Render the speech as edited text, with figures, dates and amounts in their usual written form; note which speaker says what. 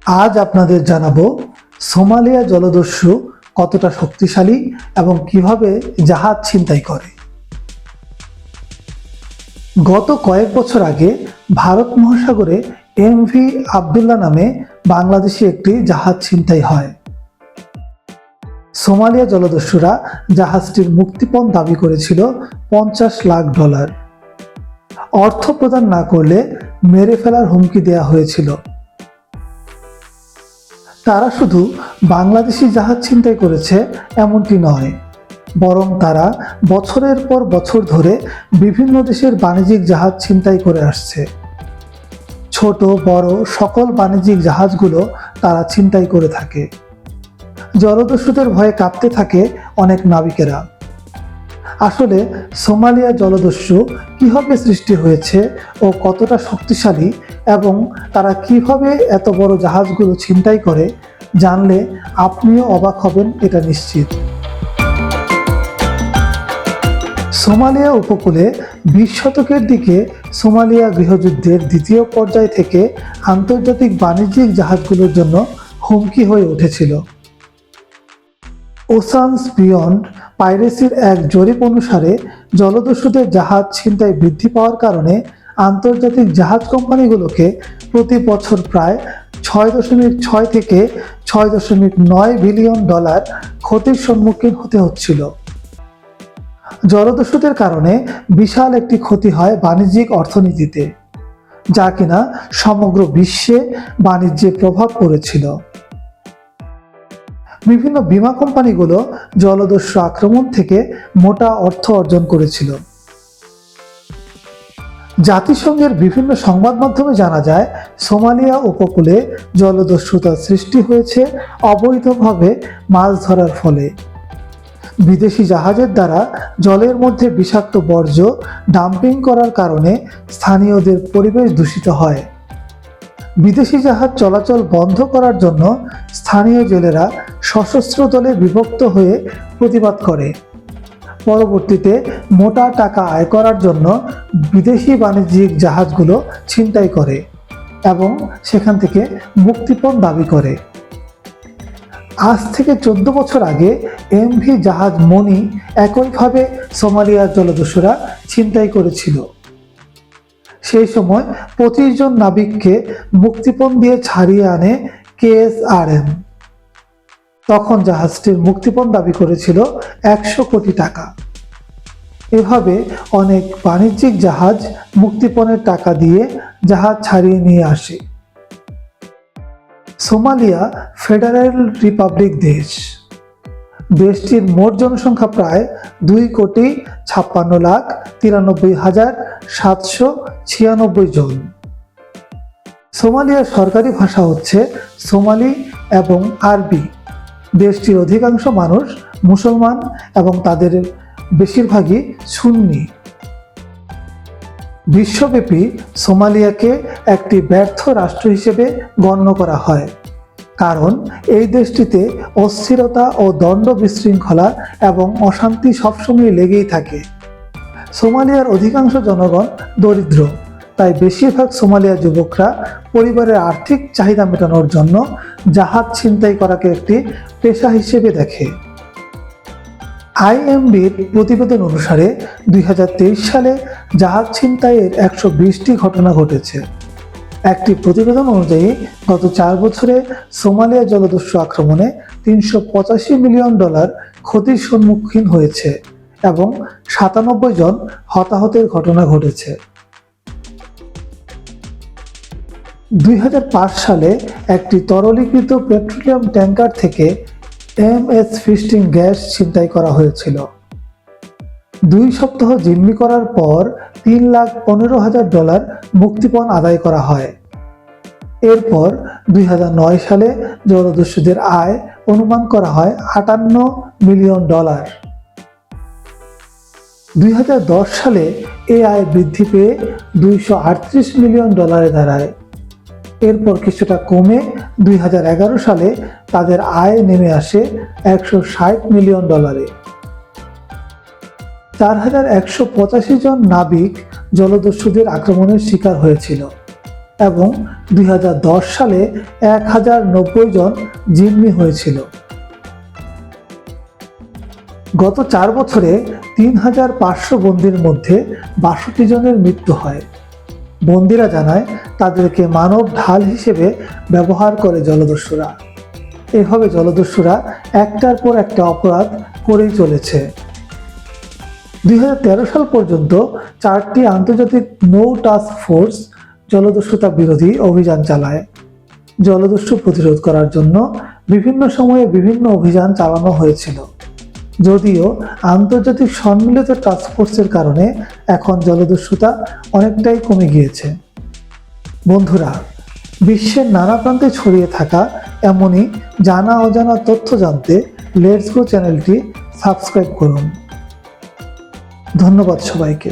Speaker 1: আজ আপনাদের জানাবো সোমালিয়া জলদস্যু কতটা শক্তিশালী এবং কিভাবে জাহাজ ছিনতাই করে। গত কয়েক বছর আগে ভারত মহাসাগরে এমভি আবদুল্লাহ নামে বাংলাদেশি একটি জাহাজ ছিনতাই হয়। সোমালিয়া জলদস্যুরা জাহাজটির মুক্তিপণ দাবি করেছিল $50 লাখ। অর্থ প্রদান না করলে মেরে ফেলার হুমকি দেওয়া হয়েছিল। তারা শুধু বাংলাদেশি জাহাজ ছিনতাই করেছে এমনটি নয়, বরং তারা বছরের পর বছর ধরে বিভিন্ন দেশের বাণিজ্যিক জাহাজ ছিনতাই করে আসছে। ছোট বড় সকল বাণিজ্যিক জাহাজগুলো তারা ছিনতাই করে থাকে। জলদস্যুদের ভয়ে কাঁপতে থাকে অনেক নাবিকেরা। আসলে সোমালিয়া জলদস্যু কিভাবে সৃষ্টি হয়েছে ও কতটা শক্তিশালী এবং তারা কিভাবে এত বড় জাহাজগুলো ছিনতাই করে জানলে আপনিও অবাক হবেন, এটা নিশ্চিত। সোমালিয়া উপকূলে 20 শতকের দিকে সোমালিয়া গৃহযুদ্ধের দ্বিতীয় পর্যায় থেকে আন্তর্জাতিক বাণিজ্যিক জাহাজগুলোর জন্য হুমকি হয়ে উঠেছিল। ওশানস বিয়ন্ড পাইরেসির এক জরিপ অনুসারে জলদস্যুদের জাহাজ ছিনতাই বৃদ্ধি পাওয়ার কারণে আন্তর্জাতিক জাহাজ কোম্পানিগুলোকে প্রতি বছর প্রায় 6.6 থেকে 6.9 বিলিয়ন ডলার ক্ষতির সম্মুখীন হতে হচ্ছিল। জলদস্যুদের কারণে বিশাল একটি ক্ষতি হয় বাণিজ্যিক অর্থনীতিতে, যা কিনা সমগ্র বিশ্বে বাণিজ্যে প্রভাব পড়েছিল। বিভিন্ন বীমা কোম্পানিগুলো জলদস্যু আক্রমণ থেকে মোটা অর্থ অর্জন করেছিল। জাতিসংঘের বিভিন্ন সংবাদ মাধ্যমে জানা যায়, সোমালিয়া উপকূলে জলদস্যুতার সৃষ্টি হয়েছে অবৈধভাবে মাছ ধরার ফলে। বিদেশি জাহাজের দ্বারা জলের মধ্যে বিষাক্ত বর্জ্য ডাম্পিং করার কারণে স্থানীয়দের পরিবেশ দূষিত হয়। বিদেশি জাহাজ চলাচল বন্ধ করার জন্য স্থানীয় জেলেরা সশস্ত্র দলে বিভক্ত হয়ে প্রতিবাদ করে। পরবর্তীতে মোটা টাকা আয় করার জন্য বিদেশি বাণিজ্যিক জাহাজগুলো ছিনতাই করে এবং সেখান থেকে মুক্তিপণ দাবি করে। আজ থেকে 14 বছর আগে এমভি জাহাজ মনি একইভাবে সোমালিয়ার জলদস্যুরা ছিনতাই করেছিল। সেই সময় 25 জন নাবিককে মুক্তিপণ দিয়ে ছাড়িয়ে আনে কেএসআরএম। তখন জাহাজটির মুক্তিপণ দাবি করেছিল 100 কোটি টাকা। এভাবে অনেক বাণিজ্যিক জাহাজ মুক্তিপণের টাকা দিয়ে জাহাজ ছাড়িয়ে নিয়ে আসে। সোমালিয়া ফেডারেল রিপাবলিক দেশটির মোট জনসংখ্যা প্রায় 2,56,93,796 জন। সোমালিয়ার সরকারি ভাষা হচ্ছে সোমালি এবং আরবি। দেশটির অধিকাংশ মানুষ মুসলমান এবং তাদের বেশিরভাগই সুন্নি। বিশ্বব্যাপী সোমালিয়াকে একটি ব্যর্থ রাষ্ট্র হিসেবে গণ্য করা হয়, কারণ এই দেশটিতে অস্থিরতা ও দণ্ড বিশৃঙ্খলা এবং অশান্তি সবসময় লেগেই থাকে। সোমালিয়ার অধিকাংশ জনগণ দরিদ্র, তাই বেশিরভাগ সোমালিয়া যুবকরা পরিবারের আর্থিক চাহিদা মেটানোর জন্য জাহাজ ছিনতাই করাকে একটি পেশা হিসেবে দেখে। আইএমবির প্রতিবেদন অনুসারে 2023 সালে জাহাজ ছিনতাইয়ের 120টি ঘটনা ঘটেছে। একটি প্রতিবেদন অনুযায়ী গত 4 বছরে সোমালিয়া জলদস্যু আক্রমণে $385 মিলিয়ন ক্ষতির সম্মুখীন হয়েছে এবং 97 জন হতাহতের ঘটনা ঘটেছে। 2005 সালে একটি তরলীকৃত পেট্রোলিয়াম ট্যাঙ্কার থেকে এমএস ফিস্টিং গ্যাস ছিনতাই করা হয়েছিল। 2 সপ্তাহ জিম্মি করার পর $3,15,000 মুক্তিপণ আদায় করা হয়। এরপর 2009 সালে জলদস্যুদের আয় অনুমান করা হয় $58 মিলিয়ন। 2010 সালে এই আয় বৃদ্ধি পেয়ে $238 মিলিয়ন দাঁড়ায়। এরপর কিছুটা কমে 2011 সালে তাদের আয় নেমে আসে $160 মিলিয়ন। 4185 জন নাবিক জলদস্যুদের আক্রমণের শিকার হয়েছিল এবং 2010 সালে 1090 জন জিম্মি হয়েছিল। গত 4 বছরে 3500 বন্দীর মধ্যে 62 জনের মৃত্যু হয়। বন্দীরা জানায় তাদেরকে মানব ঢাল হিসেবে ব্যবহার করে জলদস্যুরা। এভাবে জলদস্যুরা একটার পর একটা অপরাধ করেই চলেছে। 2013 সাল পর্যন্ত 4টি আন্তর্জাতিক নৌ টাস্ক ফোর্স জলদস্যুতা বিরোধী অভিযান চালায়। জলদস্যু প্রতিরোধ করার জন্য বিভিন্ন সময়ে বিভিন্ন অভিযান চালানো হয়েছিল। যদিও আন্তর্জাতিক সম্মিলিত টাস্ক ফোর্সের কারণে এখন জলদস্যুতা অনেকটাই কমে গিয়েছে। বন্ধুরা, বিশ্বের নানা প্রান্তে ছড়িয়ে থাকা এমনই জানা অজানা তথ্য জানতে লেটস গো চ্যানেলটি সাবস্ক্রাইব করুন। ধন্যবাদ সবাইকে।